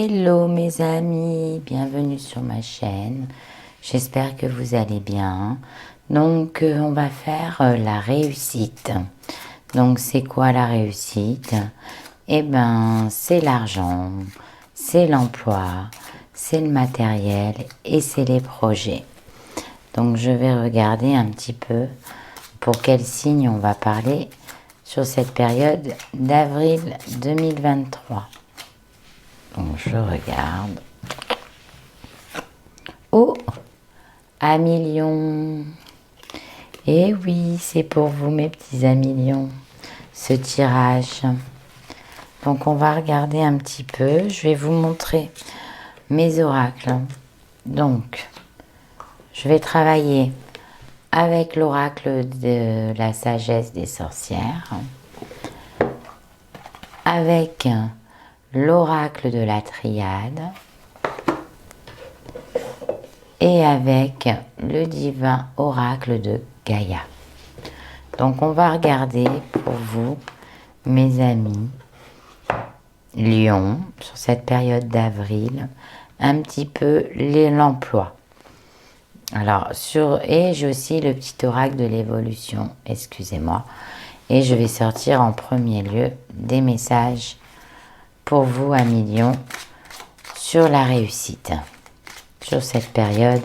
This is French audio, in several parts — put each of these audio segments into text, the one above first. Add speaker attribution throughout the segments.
Speaker 1: Hello mes amis, bienvenue sur ma chaîne. J'espère que vous allez bien. Donc on va faire la réussite. Donc c'est quoi la réussite? Eh ben c'est l'argent, c'est l'emploi, c'est le matériel et c'est les projets. Donc je vais regarder un petit peu pour quel signe on va parler sur cette période d'avril 2023. Donc je regarde. Oh, amis lions. Et oui, c'est pour vous mes petits amis lions, ce tirage. Donc on va regarder un petit peu. Je vais vous montrer mes oracles. Donc, je vais travailler avec l'oracle de la sagesse des sorcières, avec l'oracle de la triade et avec le divin oracle de Gaïa. Donc on va regarder pour vous, mes amis Lions, sur cette période d'avril, un petit peu l'emploi. Alors, et j'ai aussi le petit oracle de l'évolution, excusez-moi, et je vais sortir en premier lieu des messages pour vous, amis Lions, sur la réussite, sur cette période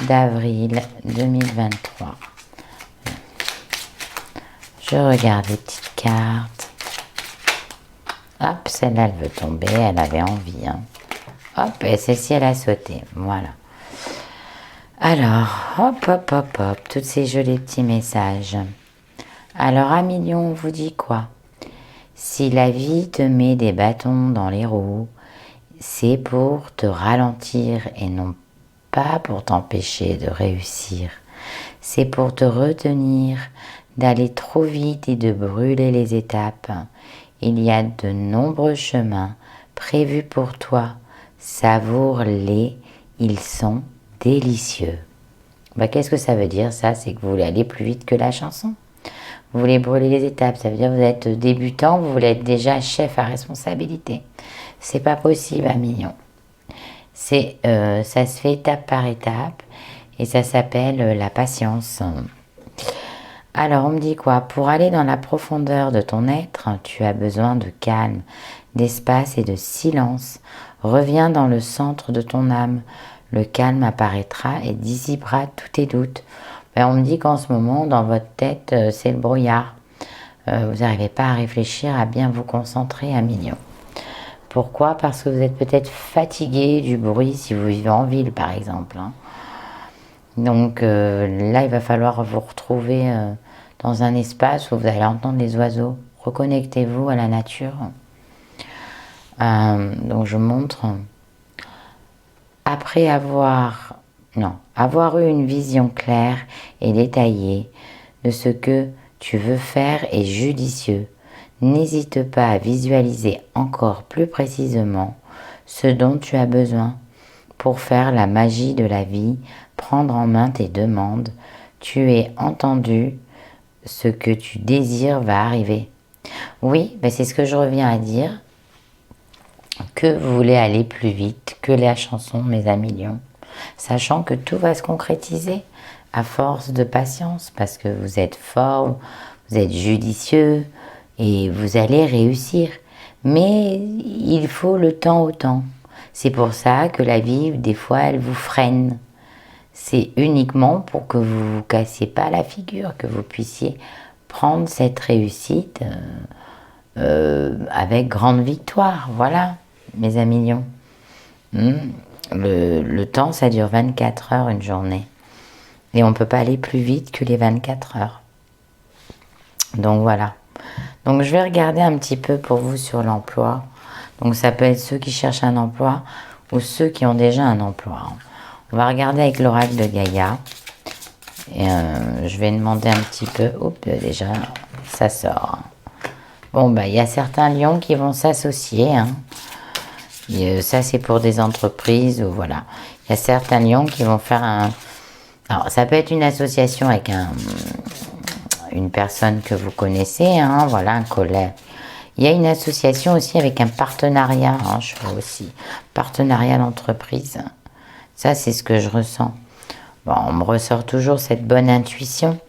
Speaker 1: d'avril 2023. Je regarde les petites cartes. Hop, celle-là, elle veut tomber, elle avait envie. Hein. Hop, et celle-ci, elle a sauté. Voilà. Alors, hop, hop, hop, hop, tous ces jolis petits messages. Alors, amis Lions, on vous dit quoi? Si la vie te met des bâtons dans les roues, c'est pour te ralentir et non pas pour t'empêcher de réussir. C'est pour te retenir d'aller trop vite et de brûler les étapes. Il y a de nombreux chemins prévus pour toi. Savoure-les, ils sont délicieux. Qu'est-ce que ça veut dire ça? C'est que vous voulez aller plus vite que la chanson. Vous voulez brûler les étapes. Ça veut dire que vous êtes débutant, vous voulez être déjà chef à responsabilité. C'est pas possible, amis lions. Ça se fait étape par étape et ça s'appelle la patience. Alors, on me dit quoi? Pour aller dans la profondeur de ton être, tu as besoin de calme, d'espace et de silence. Reviens dans le centre de ton âme. Le calme apparaîtra et dissipera tous tes doutes. On me dit qu'en ce moment, dans votre tête, c'est le brouillard. Vous n'arrivez pas à réfléchir, à bien vous concentrer, amis lions. Pourquoi? Parce que vous êtes peut-être fatigué du bruit si vous vivez en ville, par exemple. Hein. Donc là, il va falloir vous retrouver dans un espace où vous allez entendre les oiseaux. Reconnectez-vous à la nature. Donc je montre, après avoir eu une vision claire et détaillée de ce que tu veux faire est judicieux. N'hésite pas à visualiser encore plus précisément ce dont tu as besoin pour faire la magie de la vie, prendre en main tes demandes. Tu es entendu, ce que tu désires va arriver. Oui, c'est ce que je reviens à dire, que vous voulez aller plus vite que la chanson, mes amis lions, sachant que tout va se concrétiser à force de patience, parce que vous êtes fort, vous êtes judicieux, et vous allez réussir. Mais il faut le temps au temps. C'est pour ça que la vie, des fois, elle vous freine. C'est uniquement pour que vous ne vous cassiez pas la figure, que vous puissiez prendre cette réussite avec grande victoire. Voilà, mes amis lions. Le temps, ça dure 24 heures, une journée. Et on ne peut pas aller plus vite que les 24 heures. Donc voilà. Donc je vais regarder un petit peu pour vous sur l'emploi. Donc ça peut être ceux qui cherchent un emploi ou ceux qui ont déjà un emploi. On va regarder avec l'oracle de Gaïa. Et je vais demander un petit peu. Oups, déjà, ça sort. Bon, il y a certains lions qui vont s'associer. Hein. Ça, c'est pour des entreprises. Ou voilà. Il y a certains lions qui vont faire un... Alors, ça peut être une association avec une personne que vous connaissez. Hein, voilà, un collègue. Il y a une association aussi avec un partenariat, hein, je vois aussi. Partenariat d'entreprise. Ça, c'est ce que je ressens. Bon, on me ressort toujours cette bonne intuition,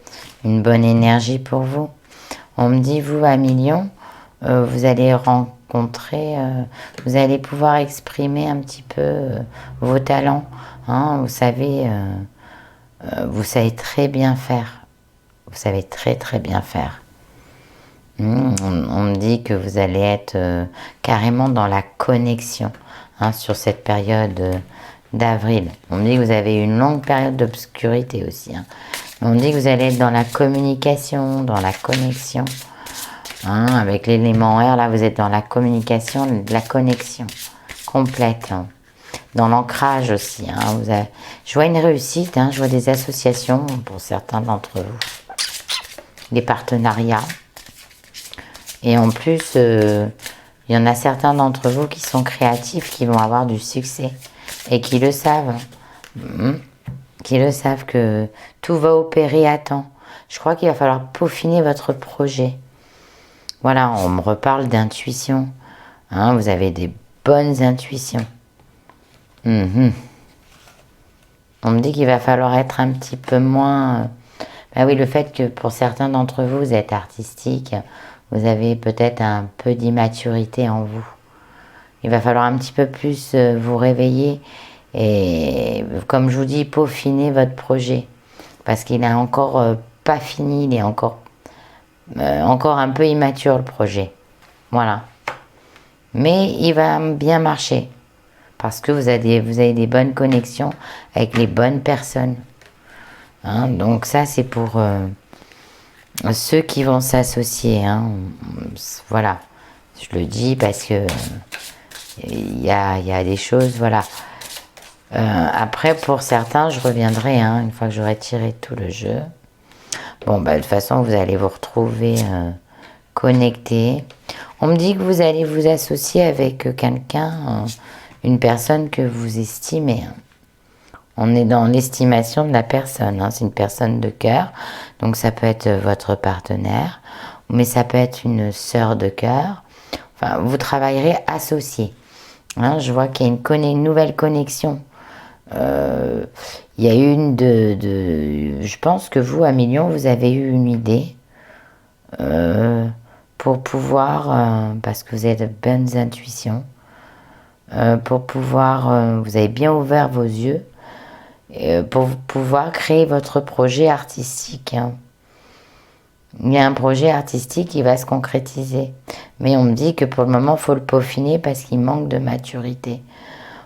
Speaker 1: une bonne énergie pour vous. On me dit, vous, à Million, vous allez rencontrer, vous allez pouvoir exprimer un petit peu vos talents. Hein, vous savez très bien faire. Vous savez très très bien faire. On me dit que vous allez être carrément dans la connexion, hein, sur cette période d'avril. On me dit que vous avez une longue période d'obscurité aussi. Hein. On me dit que vous allez être dans la communication, dans la connexion. Hein, avec l'élément R, là, vous êtes dans la communication, de la connexion complète. Hein. Dans l'ancrage aussi. Hein, je vois une réussite, hein, je vois des associations pour certains d'entre vous. Des partenariats. Et en plus, il y en a certains d'entre vous qui sont créatifs, qui vont avoir du succès. Et qui le savent. Qui le savent que tout va opérer à temps. Je crois qu'il va falloir peaufiner votre projet. Voilà, on me reparle d'intuition. Hein, vous avez des bonnes intuitions. On me dit qu'il va falloir être un petit peu moins... Ben oui, le fait que pour certains d'entre vous, vous êtes artistique, vous avez peut-être un peu d'immaturité en vous. Il va falloir un petit peu plus vous réveiller et, comme je vous dis, peaufiner votre projet. Parce qu'il n'est encore pas fini, il est encore un peu immature le projet. Voilà. Mais il va bien marcher. Parce que vous avez des bonnes connexions avec les bonnes personnes. Hein, donc ça, c'est pour ceux qui vont s'associer. Hein. Voilà. Je le dis parce que il y a des choses, voilà. Après, pour certains, je reviendrai, hein, une fois que j'aurai tiré tout le jeu. Bon, bah, de toute façon, vous allez vous retrouver connectés. On me dit que vous allez vous associer avec quelqu'un, une personne que vous estimez. On est dans l'estimation de la personne. Hein. C'est une personne de cœur. Donc, ça peut être votre partenaire. Mais ça peut être une sœur de cœur. Enfin, vous travaillerez associé. Hein, je vois qu'il y a une nouvelle connexion. Il y a une je pense que vous, à Million, vous avez eu une idée pour pouvoir, parce que vous avez de bonnes intuitions, pour pouvoir, vous avez bien ouvert vos yeux, pour pouvoir créer votre projet artistique. Hein. Il y a un projet artistique qui va se concrétiser. Mais on me dit que pour le moment, il faut le peaufiner parce qu'il manque de maturité.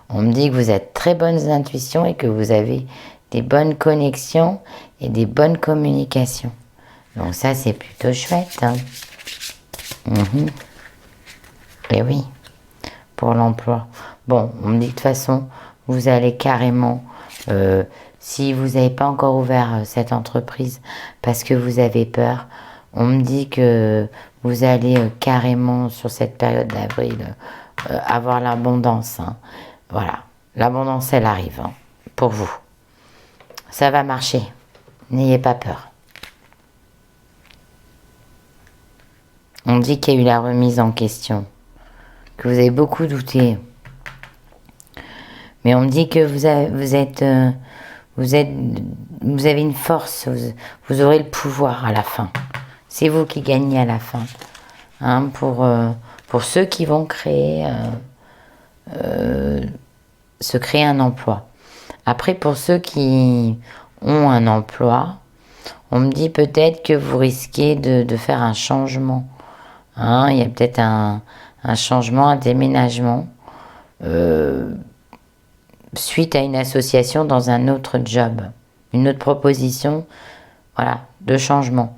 Speaker 1: On me dit que vous êtes très bonnes intuitions et que vous avez des bonnes connexions et des bonnes communications. Donc ça, c'est plutôt chouette. Hein. Et oui, pour l'emploi. Bon, on me dit que de toute façon, vous allez carrément... si vous n'avez pas encore ouvert cette entreprise parce que vous avez peur, on me dit que vous allez carrément, sur cette période d'avril, avoir l'abondance. Hein. Voilà, l'abondance, elle arrive, hein, pour vous. Ça va marcher, n'ayez pas peur. On me dit qu'il y a eu la remise en question, que vous avez beaucoup douté. Mais on me dit que vous avez une force, vous aurez le pouvoir à la fin. C'est vous qui gagnez à la fin. Hein, pour ceux qui vont se créer un emploi. Après, pour ceux qui ont un emploi, on me dit peut-être que vous risquez de faire un changement. Hein, il y a peut-être un changement, un déménagement. Suite à une association dans un autre job, une autre proposition, voilà, de changement.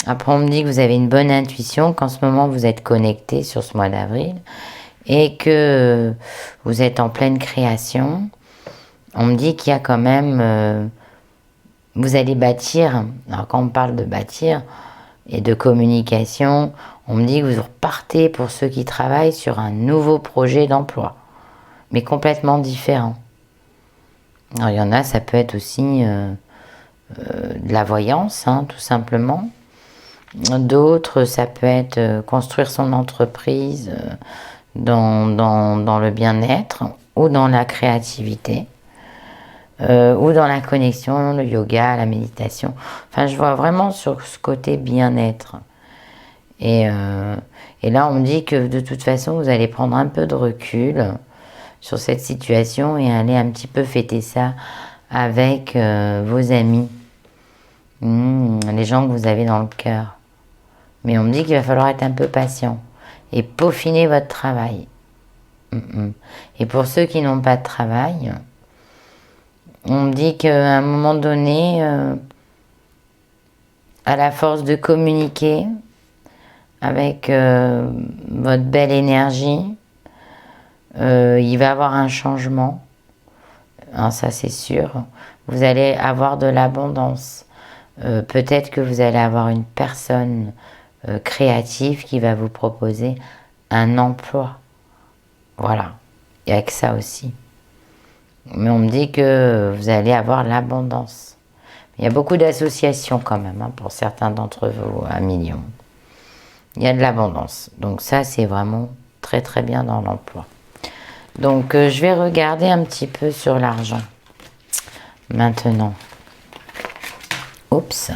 Speaker 1: Après, on me dit que vous avez une bonne intuition, qu'en ce moment, vous êtes connecté sur ce mois d'avril et que vous êtes en pleine création. On me dit qu'il y a quand même... vous allez bâtir, alors quand on parle de bâtir et de communication, on me dit que vous repartez, pour ceux qui travaillent, sur un nouveau projet d'emploi, mais complètement différent. Alors, il y en a, ça peut être aussi de la voyance, hein, tout simplement. D'autres, ça peut être construire son entreprise dans le bien-être ou dans la créativité. Ou dans la connexion, le yoga, la méditation. Enfin, je vois vraiment sur ce côté bien-être. Et là, on me dit que de toute façon, vous allez prendre un peu de recul sur cette situation et aller un petit peu fêter ça avec vos amis, les gens que vous avez dans le cœur. Mais on me dit qu'il va falloir être un peu patient et peaufiner votre travail. Et pour ceux qui n'ont pas de travail, on me dit qu'à un moment donné, à la force de communiquer avec votre belle énergie, il va y avoir un changement. Hein, ça c'est sûr. Vous allez avoir de l'abondance. Peut-être que vous allez avoir une personne créative qui va vous proposer un emploi. Voilà. Il y a que ça aussi. Mais on me dit que vous allez avoir l'abondance. Il y a beaucoup d'associations quand même, hein, pour certains d'entre vous, 1 million. Il y a de l'abondance. Donc ça, c'est vraiment très très bien dans l'emploi. Donc je vais regarder un petit peu sur l'argent. Maintenant. Oups.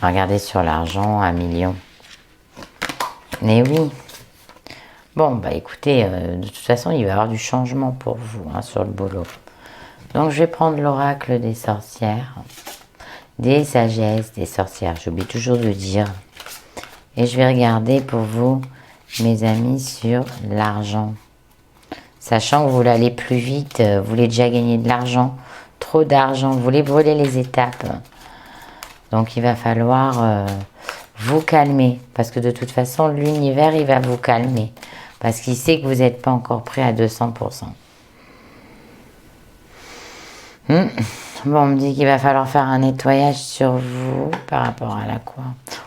Speaker 1: Regardez sur l'argent, 1 million. Mais oui. Bon, bah écoutez, de toute façon, il va y avoir du changement pour vous, hein, sur le boulot. Donc, je vais prendre l'oracle des sorcières, des sagesses des sorcières. J'oublie toujours de dire. Et je vais regarder pour vous, mes amis, sur l'argent. Sachant que vous voulez aller plus vite, vous voulez déjà gagner de l'argent, trop d'argent, vous voulez brûler les étapes. Donc, il va falloir vous calmer. Parce que de toute façon, l'univers, il va vous calmer. Parce qu'il sait que vous n'êtes pas encore prêt à 200%. Bon, on me dit qu'il va falloir faire un nettoyage sur vous par rapport à la quoi?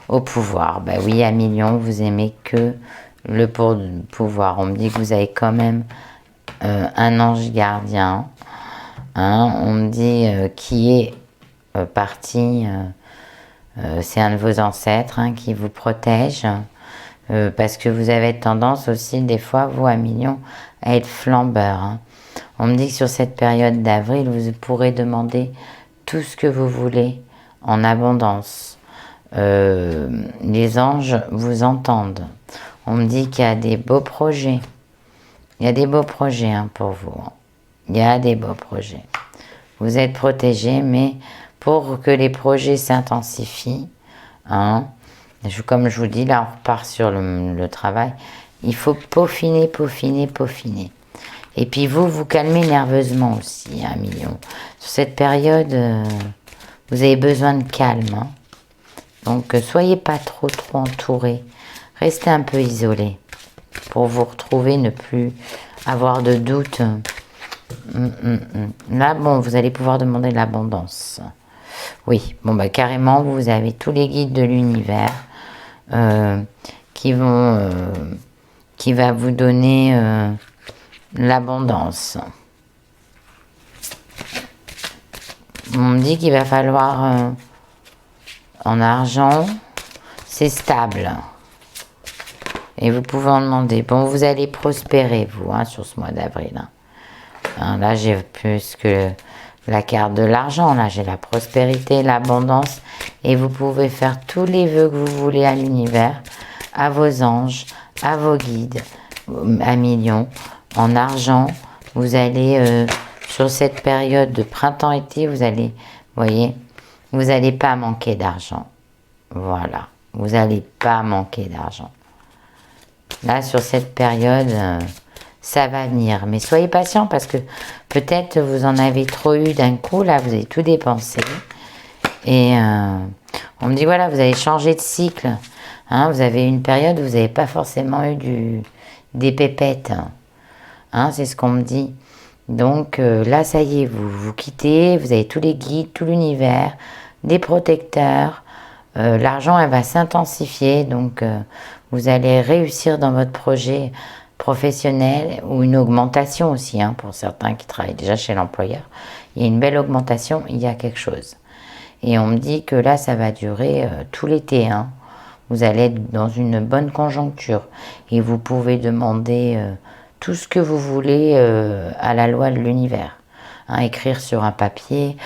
Speaker 1: Au pouvoir. Ben oui, 1 million, vous aimez que le pouvoir. On me dit que vous avez quand même un ange gardien. Hein, on me dit qui est parti, c'est un de vos ancêtres, hein, qui vous protège. Parce que vous avez tendance aussi, des fois, vous, 1 million, à être flambeur. Hein. On me dit que sur cette période d'avril, vous pourrez demander tout ce que vous voulez en abondance. Les anges vous entendent. On me dit qu'il y a des beaux projets. Il y a des beaux projets, hein, pour vous. Il y a des beaux projets. Vous êtes protégés, mais pour que les projets s'intensifient, hein, comme je vous dis, là on repart sur le travail, il faut peaufiner, peaufiner, peaufiner. Et puis vous calmez nerveusement aussi, 1 million. Sur cette période, vous avez besoin de calme. Hein. Donc soyez pas trop entourés. Restez un peu isolés pour vous retrouver, ne plus avoir de doute. Là, bon, vous allez pouvoir demander de l'abondance. Oui, bon, bah carrément, vous avez tous les guides de l'univers qui va vous donner l'abondance. On me dit qu'il va falloir en argent, c'est stable. Et vous pouvez en demander. Bon, vous allez prospérer, vous, hein, sur ce mois d'avril. Hein, là, j'ai plus que la carte de l'argent. Là, j'ai la prospérité, l'abondance. Et vous pouvez faire tous les vœux que vous voulez à l'univers, à vos anges, à vos guides, 1 million. En argent, vous allez, sur cette période de printemps-été, vous allez, voyez, vous n'allez pas manquer d'argent. Voilà, vous n'allez pas manquer d'argent. Là, sur cette période, ça va venir. Mais soyez patient parce que peut-être vous en avez trop eu d'un coup. Là, vous avez tout dépensé. Et on me dit, voilà, vous allez changer de cycle. Hein, vous avez une période où vous n'avez pas forcément eu des pépettes. Hein, c'est ce qu'on me dit. Donc là, ça y est, vous quittez. Vous avez tous les guides, tout l'univers, des protecteurs. L'argent, elle va s'intensifier. Donc, vous allez réussir dans votre projet professionnel ou une augmentation aussi, hein, pour certains qui travaillent déjà chez l'employeur. Il y a une belle augmentation, il y a quelque chose. Et on me dit que là, ça va durer tout l'été. Hein. Vous allez être dans une bonne conjoncture. Et vous pouvez demander tout ce que vous voulez à la loi de l'univers. Hein, écrire sur un papier,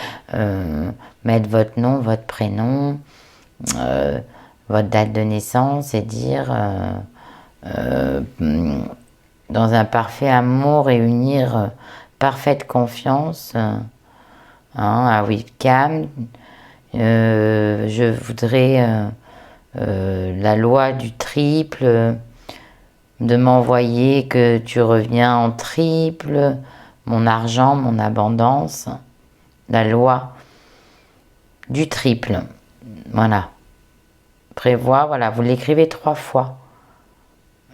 Speaker 1: mettre votre nom, votre prénom, votre date de naissance et dire dans un parfait amour et unir parfaite confiance à Wickham. Je voudrais la loi du triple, de m'envoyer que tu reviens en triple, mon argent, mon abondance, la loi du triple. Voilà. Prévoit, voilà, vous l'écrivez 3 fois.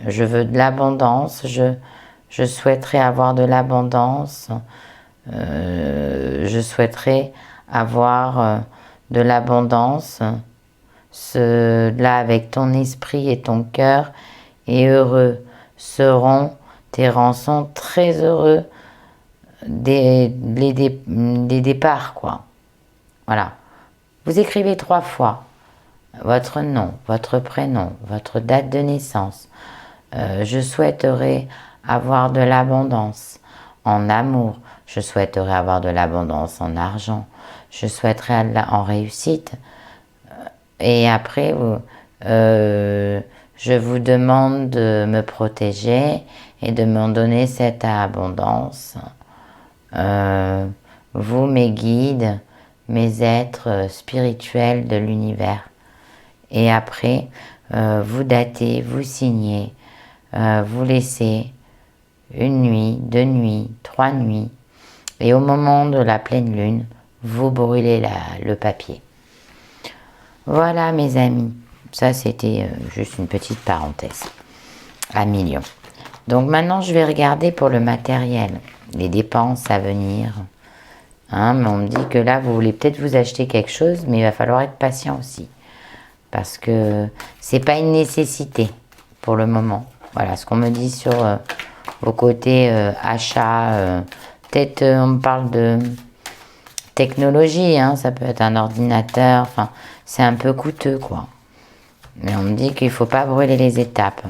Speaker 1: Je veux de l'abondance, je souhaiterais avoir de l'abondance, je souhaiterais avoir de l'abondance, cela avec ton esprit et ton cœur, et heureux seront tes rançons, très heureux des départs, quoi. Voilà. Vous écrivez 3 fois votre nom, votre prénom, votre date de naissance. Je souhaiterais avoir de l'abondance en amour. Je souhaiterais avoir de l'abondance en argent. Je souhaiterais en réussite. Et après, je vous demande de me protéger et de m'en donner cette abondance. Vous, mes guides, mes êtres spirituels de l'univers. Et après, vous datez, vous signez, vous laissez 1 nuit, 2 nuits, 3 nuits. Et au moment de la pleine lune, vous brûlez le papier. Voilà mes amis, ça c'était juste une petite parenthèse à millions. Donc maintenant je vais regarder pour le matériel, les dépenses à venir. Hein, mais on me dit que là vous voulez peut-être vous acheter quelque chose, mais il va falloir être patient aussi. Parce que c'est pas une nécessité pour le moment. Voilà ce qu'on me dit sur vos côtés achat. Peut-être on me parle de technologie, hein, ça peut être un ordinateur, enfin c'est un peu coûteux quoi. Mais on me dit qu'il ne faut pas brûler les étapes.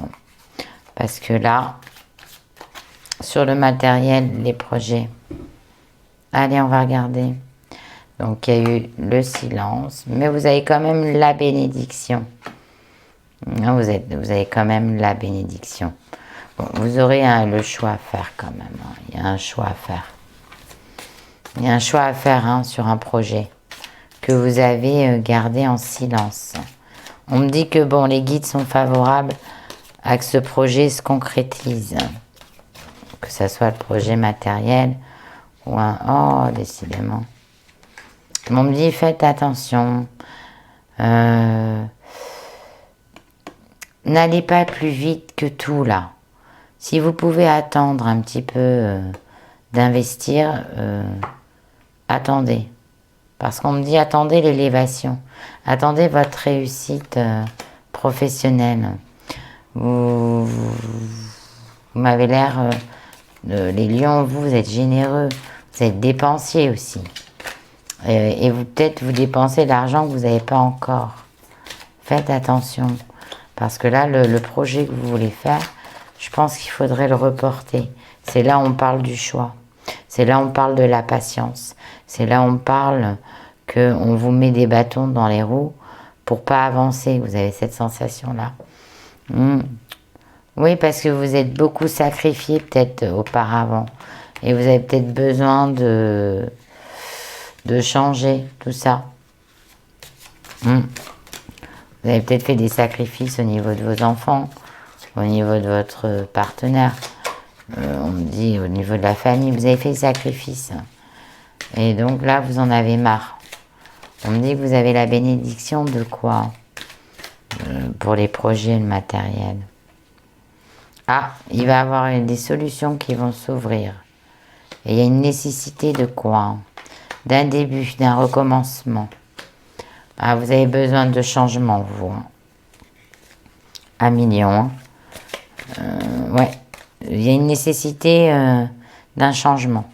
Speaker 1: Parce que là, sur le matériel, les projets. Allez, on va regarder. Donc il y a eu le silence, mais vous avez quand même la bénédiction. Vous avez quand même la bénédiction. Bon, vous aurez le choix à faire quand même. Hein. Il y a un choix à faire. Il y a un choix à faire hein, sur un projet que vous avez gardé en silence. On me dit que bon, les guides sont favorables à que ce projet se concrétise. Que ce soit le projet matériel ou un... Oh, décidément. On me dit, faites attention. N'allez pas plus vite que tout, là. Si vous pouvez attendre un petit peu d'investir, attendez. Parce qu'on me dit, attendez l'élévation. Attendez votre réussite professionnelle. Vous m'avez l'air... les lions, vous êtes généreux. Vous êtes dépensier aussi. Et vous peut-être vous dépensez l'argent que vous n'avez pas encore. Faites attention. Parce que là, le projet que vous voulez faire, je pense qu'il faudrait le reporter. C'est là où on parle du choix. C'est là où on parle de la patience. C'est là où on parle qu'on vous met des bâtons dans les roues pour pas avancer. Vous avez cette sensation-là. Oui, parce que vous êtes beaucoup sacrifié peut-être auparavant. Et vous avez peut-être besoin de changer tout ça. Vous avez peut-être fait des sacrifices au niveau de vos enfants, au niveau de votre partenaire. On me dit au niveau de la famille, vous avez fait des sacrifices. Et donc là, vous en avez marre. On me dit que vous avez la bénédiction de quoi pour les projets, le matériel. Ah, il va y avoir des solutions qui vont s'ouvrir. Et il y a une nécessité de quoi? D'un début, d'un recommencement. Ah, vous avez besoin de changement, vous. À millions. Ouais. Il y a une nécessité d'un changement.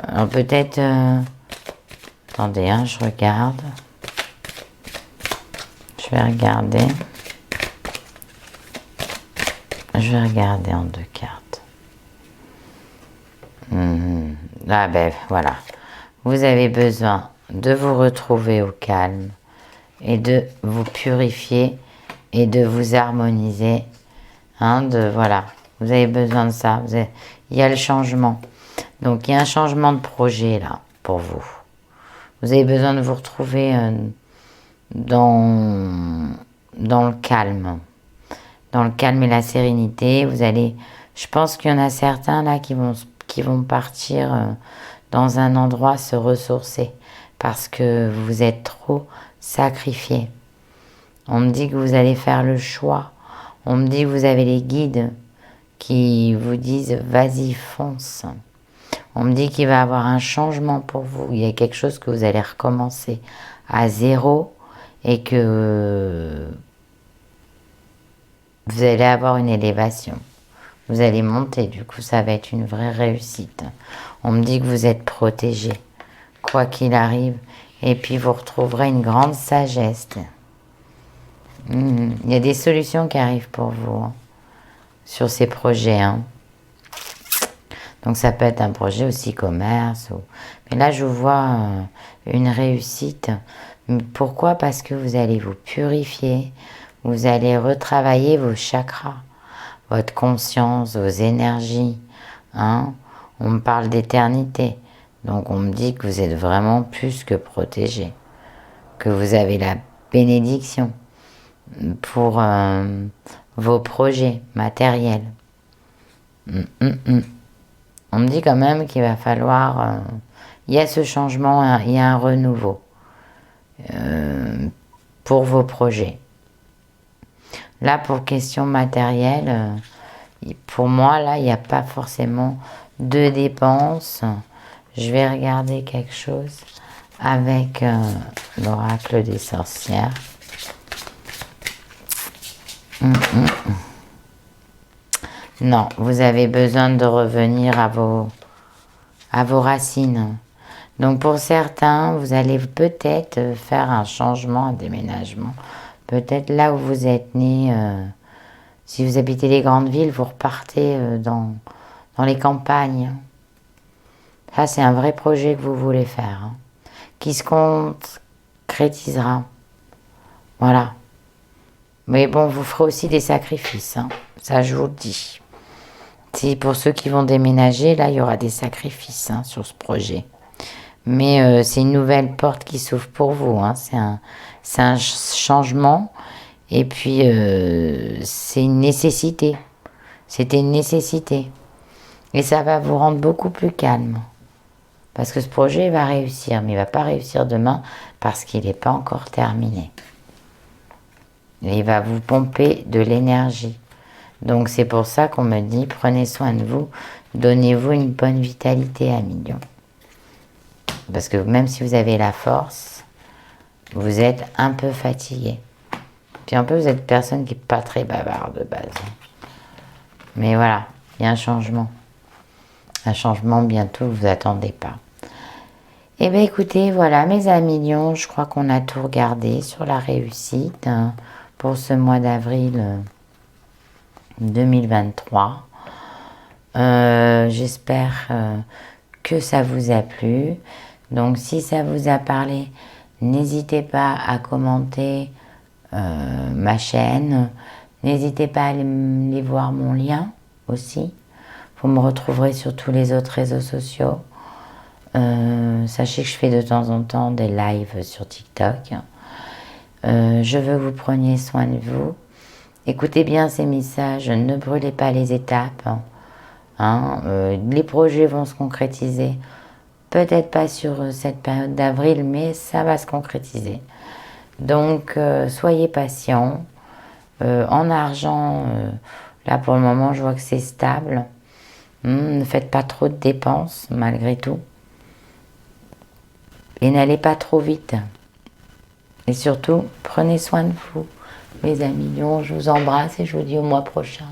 Speaker 1: Alors peut-être Attendez, hein, je regarde. Je vais regarder. Je vais regarder en 2 cartes. Ah ben voilà. Vous avez besoin de vous retrouver au calme et de vous purifier et de vous harmoniser. Hein, voilà. Vous avez besoin de ça. Il y a le changement. Donc il y a un changement de projet là pour vous. Vous avez besoin de vous retrouver dans le calme. Dans le calme et la sérénité. Je pense qu'il y en a certains là qui vont partir dans un endroit se ressourcer parce que vous êtes trop sacrifiés. On me dit que vous allez faire le choix. On me dit que vous avez les guides qui vous disent vas-y, fonce. On me dit qu'il va y avoir un changement pour vous. Il y a quelque chose que vous allez recommencer à zéro et que vous allez avoir une élévation. Vous allez monter, du coup ça va être une vraie réussite. On me dit que vous êtes protégé, quoi qu'il arrive. Et puis vous retrouverez une grande sagesse. Il y a des solutions qui arrivent pour vous hein, sur ces projets. Hein. Donc ça peut être un projet aussi commerce. Mais là je vois une réussite. Pourquoi? Parce que vous allez vous purifier. Vous allez retravailler vos chakras. Votre conscience, vos énergies. Hein. On me parle d'éternité. Donc on me dit que vous êtes vraiment plus que protégé. Que vous avez la bénédiction pour vos projets matériels. On me dit quand même qu'il va falloir... il y a ce changement, il y a un renouveau pour vos projets. Là, pour question matérielle, pour moi, là, il n'y a pas forcément de dépenses. Je vais regarder quelque chose avec l'oracle des sorcières. Non, vous avez besoin de revenir à vos racines. Donc pour certains, vous allez peut-être faire un changement, un déménagement. Peut-être là où vous êtes né, si vous habitez les grandes villes, vous repartez dans les campagnes. Ça, c'est un vrai projet que vous voulez faire, hein, qui se concrétisera. Voilà. Mais bon, vous ferez aussi des sacrifices, hein. Ça je vous le dis. Si pour ceux qui vont déménager, là il y aura des sacrifices hein, sur ce projet. Mais c'est une nouvelle porte qui s'ouvre pour vous. Hein. C'est un changement et puis c'est une nécessité. C'était une nécessité. Et ça va vous rendre beaucoup plus calme. Parce que ce projet va réussir, mais il ne va pas réussir demain parce qu'il n'est pas encore terminé. Et il va vous pomper de l'énergie. Donc c'est pour ça qu'on me dit, prenez soin de vous, donnez-vous une bonne vitalité à million. Parce que même si vous avez la force, vous êtes un peu fatigué. Puis un peu, vous êtes une personne qui n'est pas très bavarde de base. Mais voilà, il y a un changement. Un changement bientôt, vous attendez pas. Eh bien écoutez, voilà mes amis lions, je crois qu'on a tout regardé sur la réussite hein, pour ce mois d'avril 2023. J'espère que ça vous a plu. Donc si ça vous a parlé, n'hésitez pas à commenter ma chaîne. N'hésitez pas à aller voir mon lien aussi. Vous me retrouverez sur tous les autres réseaux sociaux. Sachez que je fais de temps en temps des lives sur TikTok. Je veux que vous preniez soin de vous. Écoutez bien ces messages, ne brûlez pas les étapes. Hein, les projets vont se concrétiser. Peut-être pas sur cette période d'avril, mais ça va se concrétiser. Donc, soyez patients. En argent, là pour le moment, je vois que c'est stable. Ne faites pas trop de dépenses, malgré tout. Et n'allez pas trop vite. Et surtout, prenez soin de vous. Mes amis lions, je vous embrasse et je vous dis au mois prochain.